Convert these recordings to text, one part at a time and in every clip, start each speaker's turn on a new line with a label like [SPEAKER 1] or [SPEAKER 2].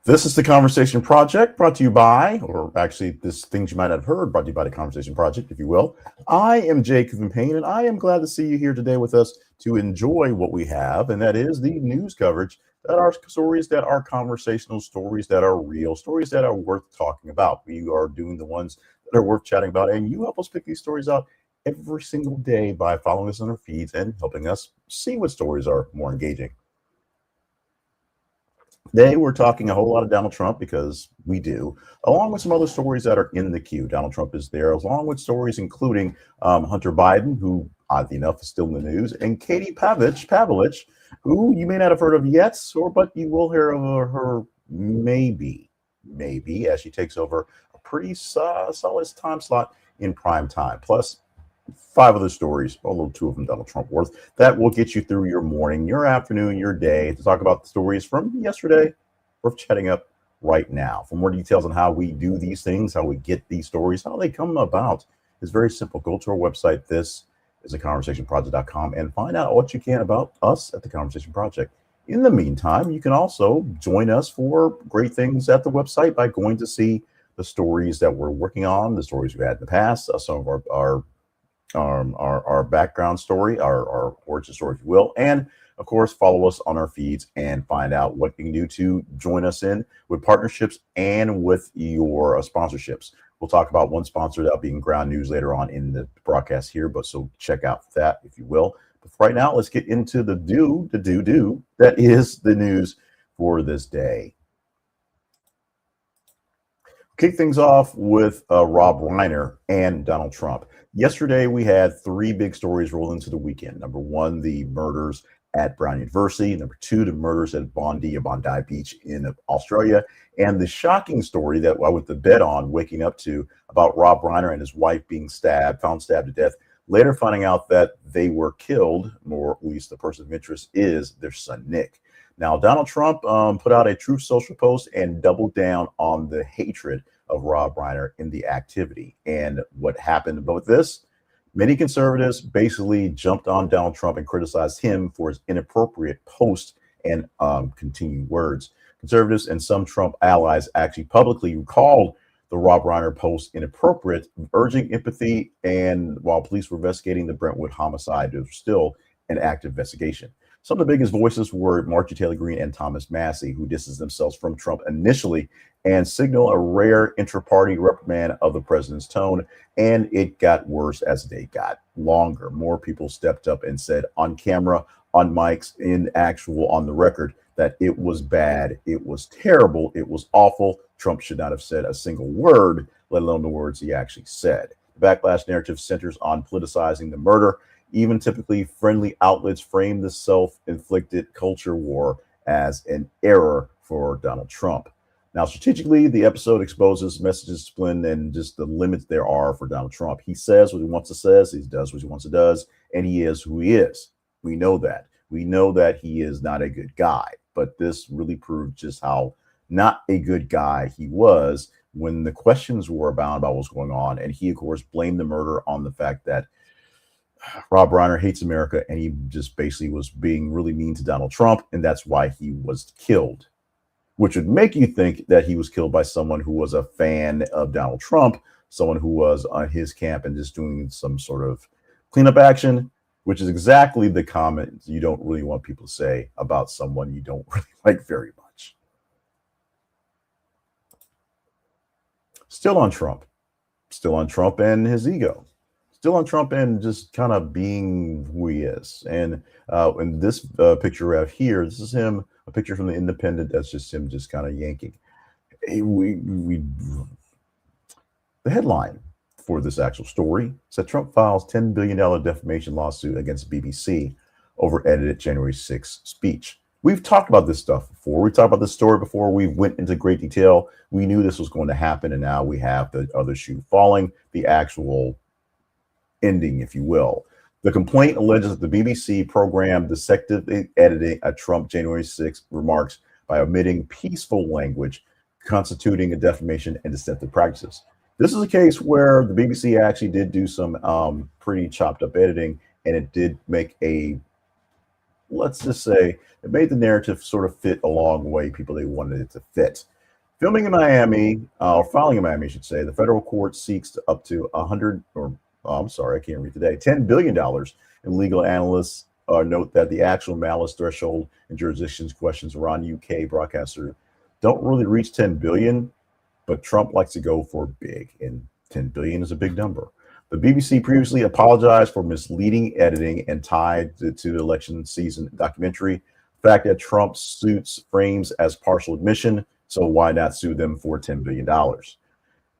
[SPEAKER 1] This is the Conversation Project, brought to you by, or actually, this things you might not have heard, brought to you by the Conversation Project, if you will. I am Jacob and Payne, and I am glad to see you here today with us to enjoy what we have, and that is the news coverage that are stories that are conversational, stories that are real, stories that are worth talking about. We are doing the ones that are worth chatting about, and you help us pick these stories out every single day by following us on our feeds and helping us see what stories are more engaging. Today, we're talking a whole lot of Donald Trump because we do, along with some other stories that are in the queue. Donald Trump is there, along with stories including Hunter Biden, who, oddly enough, is still in the news, and Katie Pavlich, who you may not have heard of yet, but you will hear of her maybe, as she takes over a pretty solid time slot in prime time. Plus, five other stories, although two of them Donald Trump worth, that will get you through your morning, your afternoon, your day to talk about the stories from yesterday worth chatting up right now. For more details on how we do these things, how we get these stories, how they come about, it's very simple. Go to our website. This is theconversationproject.com and find out what you can about us at the Conversation Project. In the meantime, you can also join us for great things at the website by going to see the stories that we're working on, the stories we had in the past, some of our background story, our origin story, if you will, and of course follow us on our feeds and find out what you can do to join us in with partnerships and with your sponsorships. We'll talk about one sponsor that'll be in Ground News later on in the broadcast here, but so check out that if you will. But right now, let's get into the do that is the news for this day. Kick things off with Rob Reiner and Donald Trump. Yesterday, we had three big stories roll into the weekend. Number one, the murders at Brown University. Number two, the murders at Bondi Beach in Australia. And the shocking story that I went to bed on, waking up to, about Rob Reiner and his wife being found stabbed to death. Later finding out that they were killed, or at least the person of interest is their son, Nick. Now, Donald Trump put out a Truth Social post and doubled down on the hatred of Rob Reiner in the activity. And what happened about this? Many conservatives basically jumped on Donald Trump and criticized him for his inappropriate post and continued words. Conservatives and some Trump allies actually publicly called the Rob Reiner post inappropriate, urging empathy. And while police were investigating the Brentwood homicide, there was still an active investigation. Some of the biggest voices were Marjorie Taylor Greene and Thomas Massie, who distanced themselves from Trump initially and signal a rare intra-party reprimand of the president's tone. And it got worse as the day got longer. More people stepped up and said on camera, on mics, on the record, that it was bad, it was terrible, it was awful. Trump should not have said a single word, let alone the words he actually said. The backlash narrative centers on politicizing the murder. Even typically friendly outlets frame the self-inflicted culture war as an error for Donald Trump. Now, strategically, the episode exposes message discipline and just the limits there are for Donald Trump. He says what he wants to say, he does what he wants to do, and he is who he is. We know that. We know that he is not a good guy, but this really proved just how not a good guy he was when the questions were about what's going on. And he, of course, blamed the murder on the fact that Rob Reiner hates America, and he just basically was being really mean to Donald Trump, and that's why he was killed, which would make you think that he was killed by someone who was a fan of Donald Trump, someone who was on his camp and just doing some sort of cleanup action, which is exactly the comment you don't really want people to say about someone you don't really like very much. Still on Trump and his ego. Still on Trump and just kind of being who he is. And in this picture right here, this is him, a picture from The Independent. That's just him just kind of yanking. The headline for this actual story said Trump files $10 billion defamation lawsuit against BBC over edited January 6th speech. We've talked about this stuff before. We talked about this story before. We went into great detail. We knew this was going to happen, and now we have the other shoe falling, the actual ending, if you will. The complaint alleges that the BBC programmed deceptively editing a Trump January 6th remarks by omitting peaceful language, constituting a defamation and deceptive practices. This is a case where the BBC actually did do some pretty chopped up editing, and it did make a let's just say it made the narrative sort of fit a long way people they wanted it to fit. Filming in Miami, or filing in Miami, I should say, the federal court seeks to up to 100, or I'm sorry, I can't read today, $10 billion. And legal analysts note that the actual malice threshold and jurisdictions questions around UK broadcaster don't really reach 10 billion, but Trump likes to go for big, and 10 billion is a big number. The BBC previously apologized for misleading editing and tied to the election season documentary. The fact that Trump suits frames as partial admission, so why not sue them for $10 billion?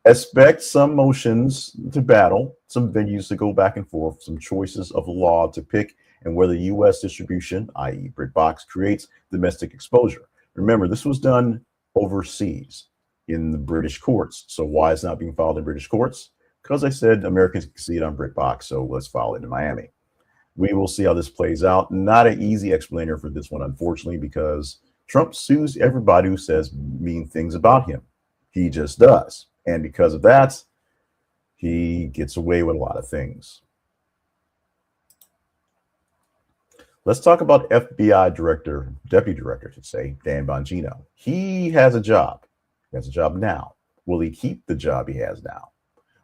[SPEAKER 1] Expect some motions to battle, some venues to go back and forth, some choices of law to pick, and whether U.S. distribution, i.e. BritBox, creates domestic exposure. Remember, this was done overseas in the British courts. So why is it not being filed in British courts? Because I said Americans can see it on BritBox, so let's file it in Miami. We will see how this plays out. Not an easy explainer for this one, unfortunately, because Trump sues everybody who says mean things about him. He just does. And because of that, he gets away with a lot of things. Let's talk about FBI director, deputy director, I should say, Dan Bongino. He has a job. He has a job now. Will he keep the job he has now?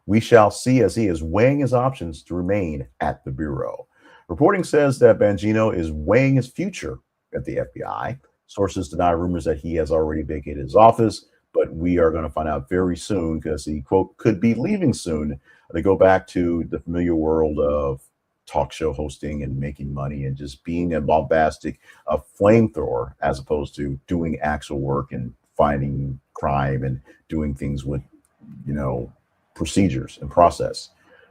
[SPEAKER 1] We shall see as he is weighing his options to remain at the Bureau. Reporting says that Bongino is weighing his future at the FBI. Sources deny rumors that he has already vacated his office, but we are going to find out very soon because he, quote, could be leaving soon to go back to the familiar world of talk show hosting and making money and just being a bombastic flamethrower as opposed to doing actual work and fighting crime and doing things with, procedures and process.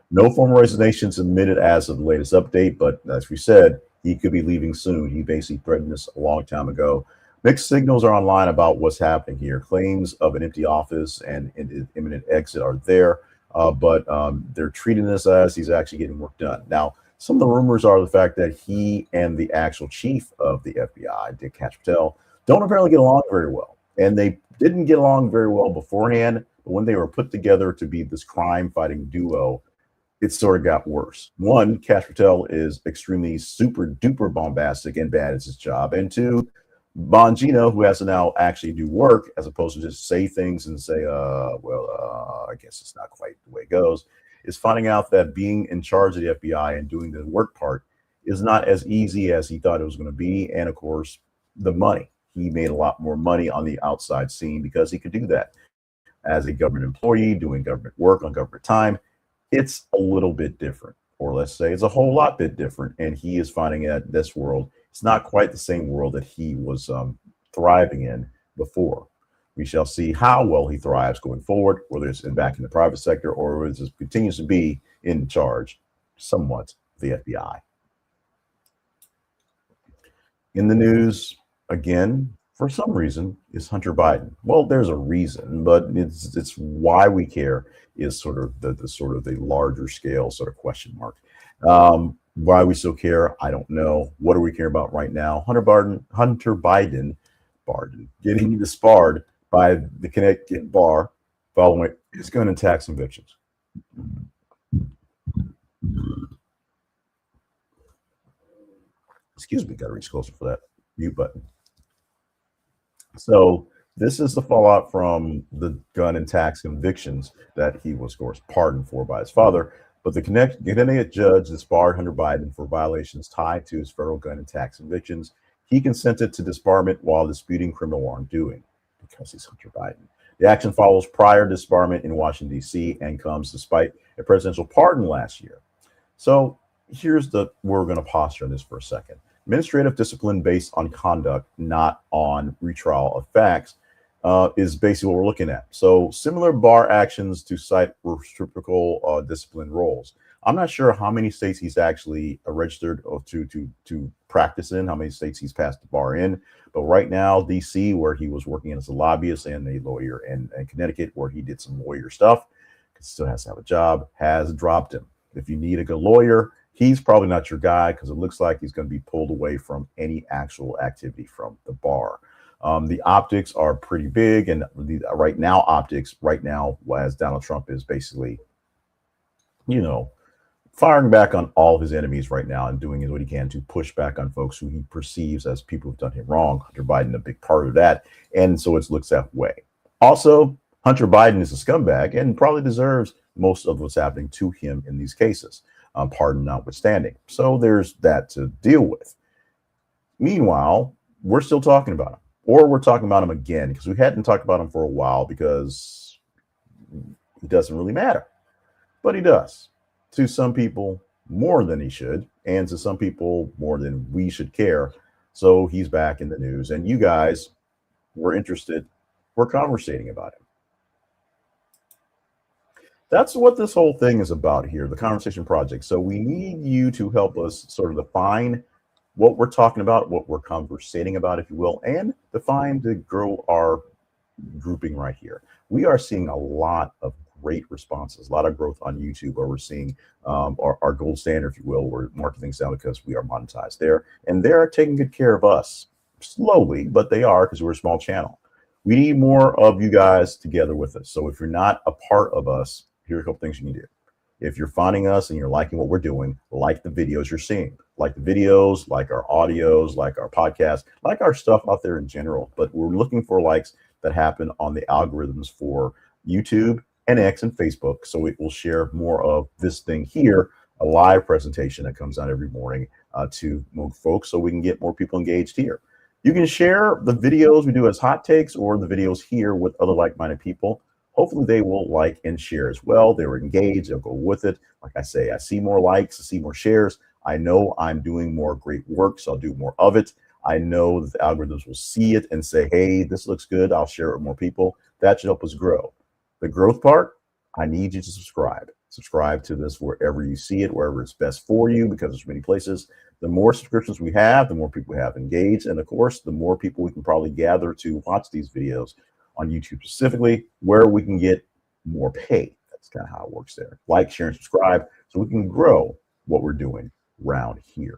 [SPEAKER 1] No formal resignations admitted as of the latest update, but as we said, he could be leaving soon. He basically threatened this a long time ago. Mixed signals are online about what's happening here. Claims of an empty office and imminent exit are there, but they're treating this as he's actually getting work done. Now, some of the rumors are the fact that he and the actual chief of the FBI, Dick Patel, don't apparently get along very well. And they didn't get along very well beforehand, but when they were put together to be this crime-fighting duo, it sort of got worse. One, Cash Patel is extremely super duper bombastic and bad at his job. And two, Bongino, who has to now actually do work as opposed to just say things and say, I guess it's not quite the way it goes, is finding out that being in charge of the FBI and doing the work part is not as easy as he thought it was going to be. And of course, the money. He made a lot more money on the outside scene because he could do that. As a government employee, doing government work on government time, it's a little bit different, or let's say it's a whole lot bit different. And he is finding out this world, it's not quite the same world that he was thriving in before. We shall see how well he thrives going forward, whether it's back in the private sector or whether it continues to be in charge somewhat of the FBI. In the news, again, for some reason, is Hunter Biden. Well, there's a reason, but it's why we care is sort of the larger scale sort of question mark. Why we still care, I don't know. What do we care about right now? Hunter Biden, getting disbarred by the Connecticut bar following his gun and tax convictions. Excuse me, got to reach closer for that mute button. So this is the fallout from the gun and tax convictions that he was, of course, pardoned for by his father. But the Connecticut judge disbarred Hunter Biden for violations tied to his federal gun and tax convictions. He consented to disbarment while disputing criminal wrongdoing because he's Hunter Biden. The action follows prior disbarment in Washington, D.C. and comes despite a presidential pardon last year. So here's where we're going to posture on this for a second. Administrative discipline based on conduct, not on retrial of facts, is basically what we're looking at. So similar bar actions to cite reciprocal discipline roles. I'm not sure how many states he's actually registered or to practice in, how many states he's passed the bar in. But right now, DC, where he was working as a lobbyist and a lawyer, and Connecticut, where he did some lawyer stuff, because he still has to have a job, has dropped him. If you need a good lawyer, he's probably not your guy because it looks like he's going to be pulled away from any actual activity from the bar. The optics are pretty big, and right now, as Donald Trump is basically, firing back on all his enemies right now and doing what he can to push back on folks who he perceives as people who've done him wrong. Hunter Biden, a big part of that. And so it looks that way. Also, Hunter Biden is a scumbag and probably deserves most of what's happening to him in these cases, pardon notwithstanding. So there's that to deal with. Meanwhile, we're still talking about him, or we're talking about him again because we hadn't talked about him for a while because he doesn't really matter. But he does. To some people, more than he should, and to some people, more than we should care. So he's back in the news, and you guys were interested. We're conversating about him. That's what this whole thing is about here, the Conversation Project. So we need you to help us sort of define what we're talking about, what we're conversating about, if you will, and define to grow our grouping right here. We are seeing a lot of great responses, a lot of growth on YouTube, where we're seeing our gold standard, if you will. We're marking things down because we are monetized there, and they're taking good care of us slowly, but they are, because we're a small channel. We need more of you guys together with us. So if you're not a part of us, here are a couple things you need to do. If you're finding us and you're liking what we're doing, like the videos you're seeing, like the videos, like our audios, like our podcast, like our stuff out there in general. But we're looking for likes that happen on the algorithms for YouTube and X and Facebook. So it will share more of this thing here, a live presentation that comes out every morning to more folks, so we can get more people engaged here. You can share the videos we do as hot takes or the videos here with other like-minded people. Hopefully they will like and share as well. They're engaged, they'll go with it. Like I say, I see more likes, I see more shares. I know I'm doing more great work, so I'll do more of it. I know that the algorithms will see it and say, hey, this looks good, I'll share it with more people. That should help us grow. The growth part, I need you to subscribe. Subscribe to this wherever you see it, wherever it's best for you, because there's many places. The more subscriptions we have, the more people we have engaged. And of course, the more people we can probably gather to watch these videos on YouTube specifically, where we can get more pay. That's kind of how it works there. Like, share, and subscribe so we can grow what we're doing around here.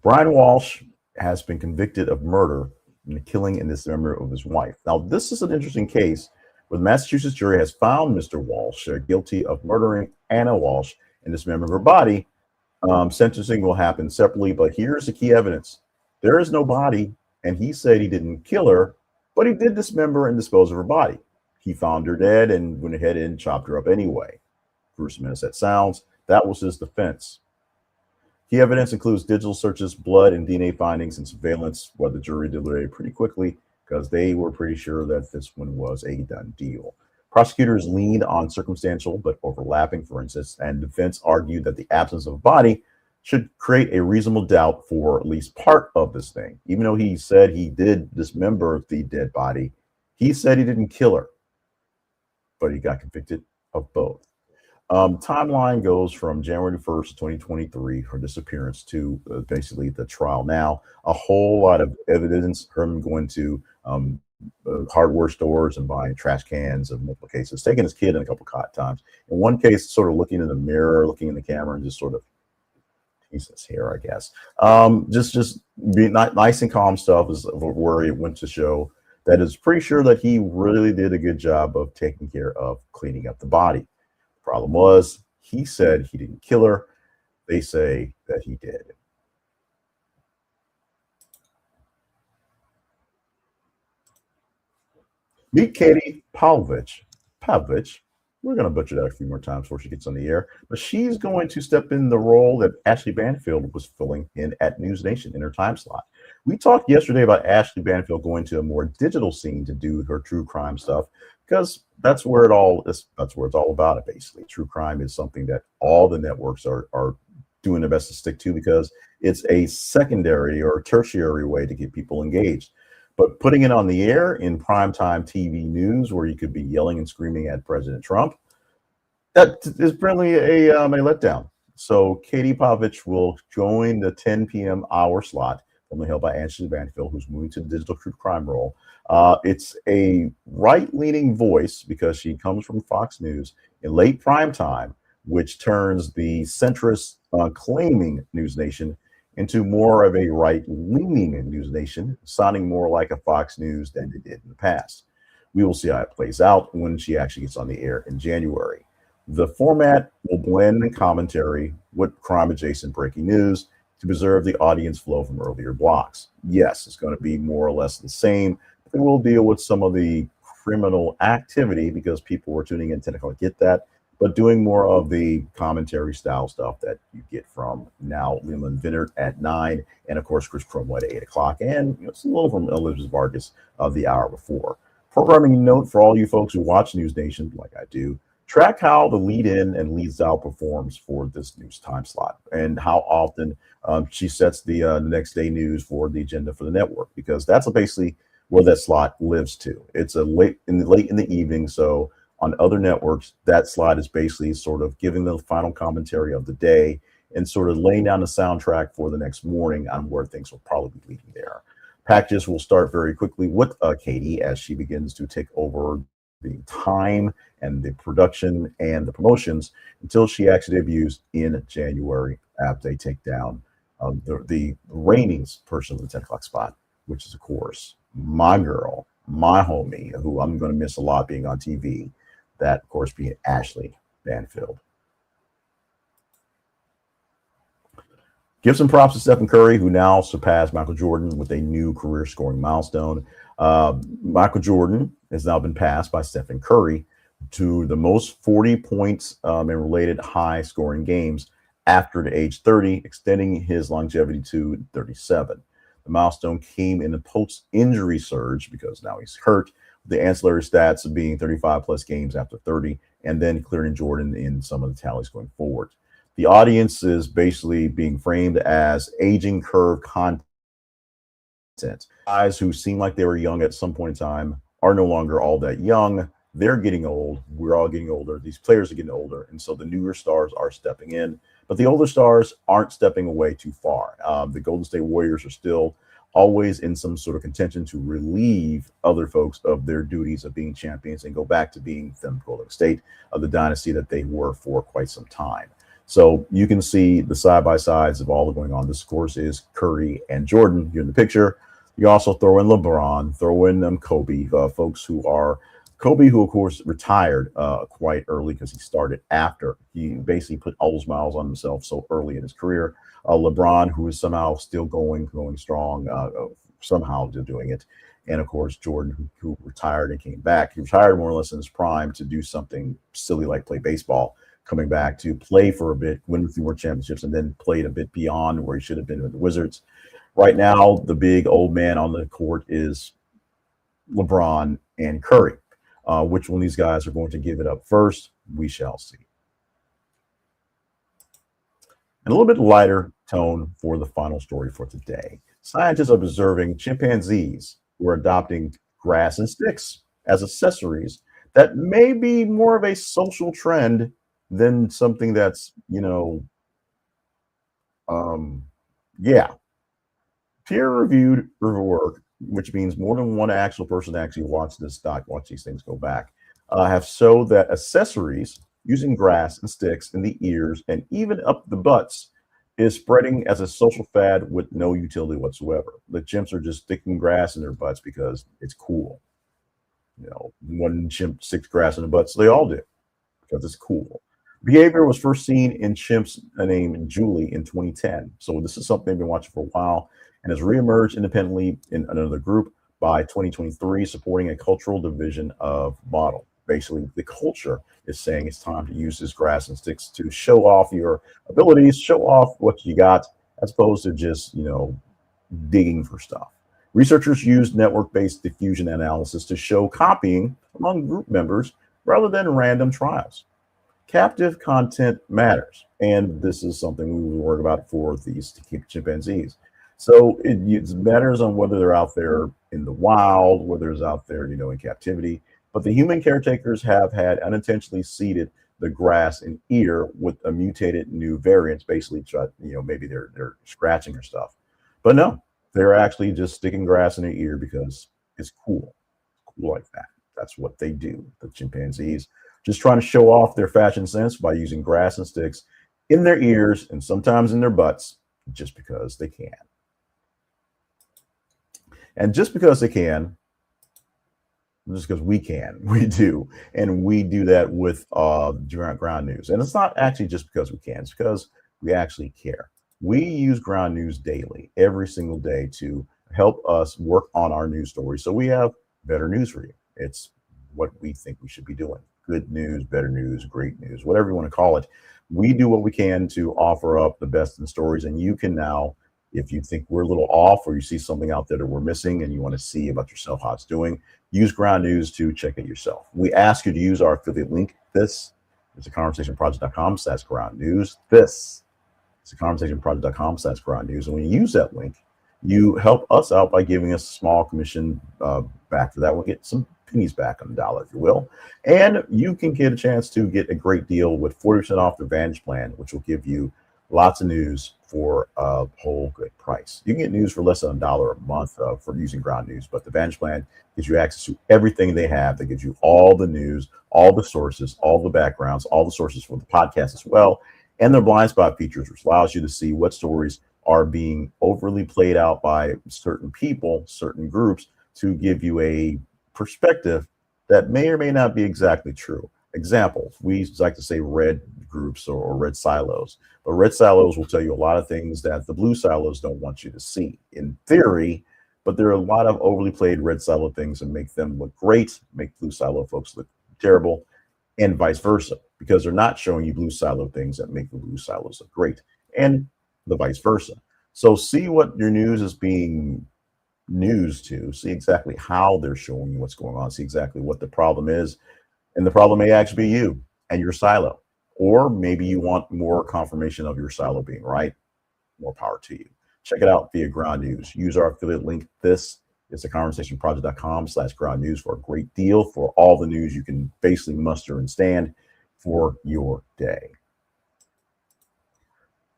[SPEAKER 1] Brian Walshe has been convicted of murder and the killing and dismemberment of his wife. Now, this is an interesting case where the Massachusetts jury has found Mr. Walshe guilty of murdering Anna Walshe and dismembering her body. Sentencing will happen separately, but here's the key evidence. There is no body, and he said he didn't kill her, but he did dismember and dispose of her body. He found her dead and went ahead and chopped her up anyway. Gruesome as that sounds, that was his defense. Key evidence includes digital searches, blood, and DNA findings and surveillance, where the jury deliberated pretty quickly because they were pretty sure that this one was a done deal. Prosecutors leaned on circumstantial but overlapping forensics, and defense argued that the absence of a body should create a reasonable doubt for at least part of this thing. Even though he said he did dismember the dead body, he said he didn't kill her, but he got convicted of both. Timeline goes from January 1st, 2023, her disappearance, to basically the trial now. A whole lot of evidence, him going to hardware stores and buying trash cans of multiple cases, taking his kid in a couple of times. In one case, sort of looking in the mirror, looking in the camera, and just sort of, Jesus here, I guess. Just being nice and calm stuff is where he went to show that is pretty sure that he really did a good job of taking care of cleaning up the body. Problem was, he said he didn't kill her. They say that he did. Meet Katie Pavlich. Pavlich. We're going to butcher that a few more times before she gets on the air. But she's going to step in the role that Ashleigh Banfield was filling in at NewsNation in her time slot. We talked yesterday about Ashleigh Banfield going to a more digital scene to do her true crime stuff, because that's where it all is. That's where it's all about it, basically. True crime is something that all the networks are doing their best to stick to, because it's a secondary or tertiary way to get people engaged. But putting it on the air in primetime TV news, where you could be yelling and screaming at President Trump, that is apparently a letdown. So Katie Pavlich will join the 10 p.m. hour slot, only held by Ashleigh Banfield, who's moving to the digital true crime role. It's a right-leaning voice because she comes from Fox News in late prime time, which turns the centrist claiming NewsNation into more of a right-leaning NewsNation, sounding more like a Fox News than it did in the past. We will see how it plays out when she actually gets on the air in January. The format will blend commentary with crime adjacent breaking news to preserve the audience flow from earlier blocks. Yes, it's going to be more or less the same. It will deal with some of the criminal activity because people were tuning in to get that, but doing more of the commentary style stuff that you get from now Leland Vinnert at 9, and of course Chris Cromwell at 8 o'clock, and it's a little from Elizabeth Vargas of the hour before. Programming note for all you folks who watch NewsNation, like I do, track how the lead in and leads out performs for this news time slot and how often she sets the next day news for the agenda for the network, because that's basically where that slot lives to. It's a late in the evening, so on other networks that slot is basically sort of giving the final commentary of the day and sort of laying down the soundtrack for the next morning on where things will probably be leading there. Packages will start very quickly with Katie as she begins to take over the time and the production and the promotions until she actually debuts in January after they take down the reigning person of the 10 o'clock spot, which is, of course, my girl, my homie, who I'm going to miss a lot being on TV. That, of course, being Ashleigh Banfield. Give some props to Stephen Curry, who now surpassed Michael Jordan with a new career scoring milestone. Michael Jordan has now been passed by Stephen Curry to the most 40 points in related high scoring games after the age 30, extending his longevity to 37. The milestone came in a post-injury surge because now he's hurt. The ancillary stats of being 35 plus games after 30, and then clearing Jordan in some of the tallies going forward. The audience is basically being framed as aging curve content. Guys who seem like they were young at some point in time are no longer all that young. They're getting old. We're all getting older. These players are getting older. And so the newer stars are stepping in, but the older stars aren't stepping away too far. The Golden State Warriors are still always in some sort of contention to relieve other folks of their duties of being champions and go back to being the Golden State of the dynasty that they were for quite some time. So you can see the side-by-sides of all the going on. This, of course, is Curry and Jordan here in the picture. You also throw in LeBron, throw in Kobe, folks who are Kobe, who, of course, retired quite early because he started after. He basically put all those miles on himself so early in his career. LeBron, who is somehow still going strong, somehow still doing it. And, of course, Jordan, who retired and came back. He retired more or less in his prime to do something silly like play baseball, coming back to play for a bit, win a few more championships, and then played a bit beyond where he should have been with the Wizards. Right now, the big old man on the court is LeBron and Curry. Which one of these guys are going to give it up first, we shall see. And a little bit lighter tone for the final story for today. Scientists are observing chimpanzees who are adopting grass and sticks as accessories that may be more of a social trend than something that's, peer-reviewed work, which means more than one actual person actually watch these things go back, have showed that accessories using grass and sticks in the ears and even up the butts is spreading as a social fad with no utility whatsoever. The chimps are just sticking grass in their butts because it's cool. One chimp sticks grass in the butts, so they all do because it's cool. Behavior was first seen in chimps named Julie in 2010. So this is something they've been watching for a while and has reemerged independently in another group by 2023, supporting a cultural division of model. Basically, the culture is saying it's time to use this grass and sticks to show off your abilities, show off what you got, as opposed to just, digging for stuff. Researchers used network-based diffusion analysis to show copying among group members rather than random trials. Captive content matters, and this is something we will worry about for these chimpanzees. So it matters on whether they're out there in the wild, whether it's out there, in captivity. But the human caretakers have had unintentionally seeded the grass and ear with a mutated new variants, basically, maybe they're scratching or stuff. But no, they're actually just sticking grass in their ear because it's cool. Cool like that. That's what they do, the chimpanzees. Just trying to show off their fashion sense by using grass and sticks in their ears and sometimes in their butts just because they can. And just because they can just because we can. We do. And we do that with ground news. And it's not actually just because we can, it's because we actually care. We use ground news daily, every single day, to help us work on our news stories. So we have better news for you. It's what we think we should be doing. Good news, better news, great news, whatever you want to call it. We do what we can to offer up the best in stories. And you can now, if you think we're a little off or you see something out there that we're missing and you want to see about yourself how it's doing, use ground news to check it yourself. We ask you to use our affiliate link. This is theconversationproject.com/ground news. This is theconversationproject.com/ground news. And when you use that link, you help us out by giving us a small commission back for that. We'll get some pennies back on the dollar, if you will. And you can get a chance to get a great deal with 40% off the Advantage plan, which will give you lots of news for a whole good price. You can get news for less than $1 a month for using ground news, but the Advantage plan gives you access to everything they have. That gives you all the news, all the sources, all the backgrounds, all the sources for the podcast as well, and their blind spot features, which allows you to see what stories are being overly played out by certain people, certain groups, to give you a perspective that may or may not be exactly true. Example, we like to say red groups or red silos, but red silos will tell you a lot of things that the blue silos don't want you to see in theory, but there are a lot of overly played red silo things that make them look great, make blue silo folks look terrible, and vice versa, because they're not showing you blue silo things that make the blue silos look great, and the vice versa. So see what your news is being news to, see exactly how they're showing you what's going on, see exactly what the problem is. And the problem may actually be you and your silo. Or maybe you want more confirmation of your silo being right. More power to you. Check it out via ground news. Use our affiliate link. This is theconversationproject.com/ground news for a great deal for all the news you can basically muster and stand for your day.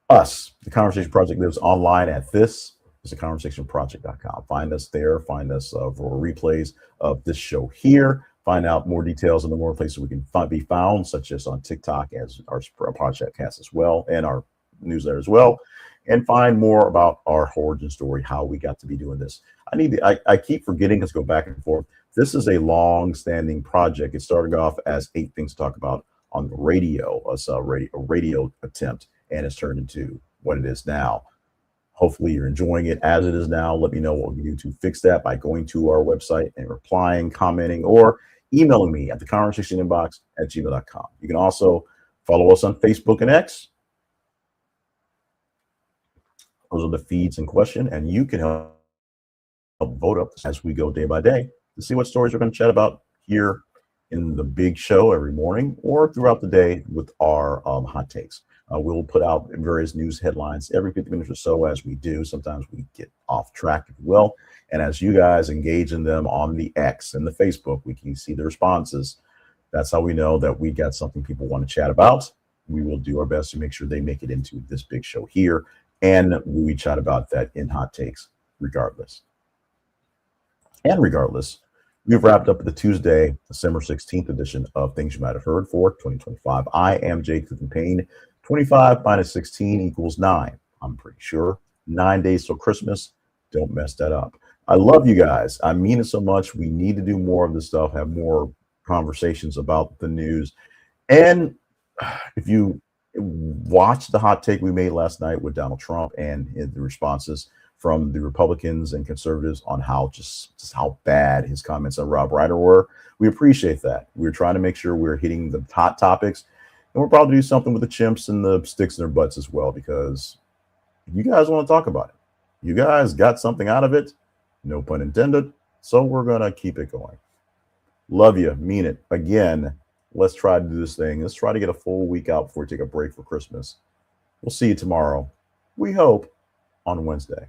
[SPEAKER 1] Us, the Conversation Project, lives online at this is theconversationproject.com. Find us there. Find us for replays of this show here. Find out more details on the more places we can be found, such as on TikTok, as our podcast as well, and our newsletter as well. And find more about our origin story, how we got to be doing this. I keep forgetting, let's go back and forth. This is a long-standing project. It started off as 8 things to talk about on the radio, a radio attempt, and it's turned into what it is now. Hopefully you're enjoying it as it is now. Let me know what we do to fix that by going to our website and replying, commenting, or emailing me at theconversationinbox@gmail.com. You can also follow us on Facebook and X. Those are the feeds in question, and you can help vote up as we go day by day to see what stories we're going to chat about here in the big show every morning or throughout the day with our hot takes. We'll put out various news headlines every 50 minutes or so as we do. Sometimes we get off track, if you will. And as you guys engage in them on the X and the Facebook, we can see the responses. That's how we know that we got something people want to chat about. We will do our best to make sure they make it into this big show here. And we chat about that in hot takes regardless. And regardless, we've wrapped up the Tuesday, December 16th edition of Things You Might Have Heard for 2025. I am Jake Payne. 25 minus 16 equals 9. I'm pretty sure. 9 days till Christmas. Don't mess that up. I love you guys. I mean it so much. We need to do more of this stuff, have more conversations about the news. And if you watch the hot take we made last night with Donald Trump and the responses from the Republicans and conservatives on how just how bad his comments on Rob Reiner were, we appreciate that. We're trying to make sure we're hitting the hot topics. And we'll probably do something with the chimps and the sticks in their butts as well, because you guys want to talk about it. You guys got something out of it, no pun intended. So we're going to keep it going. Love you. Mean it. Again, let's try to do this thing. Let's try to get a full week out before we take a break for Christmas. We'll see you tomorrow. We hope on Wednesday.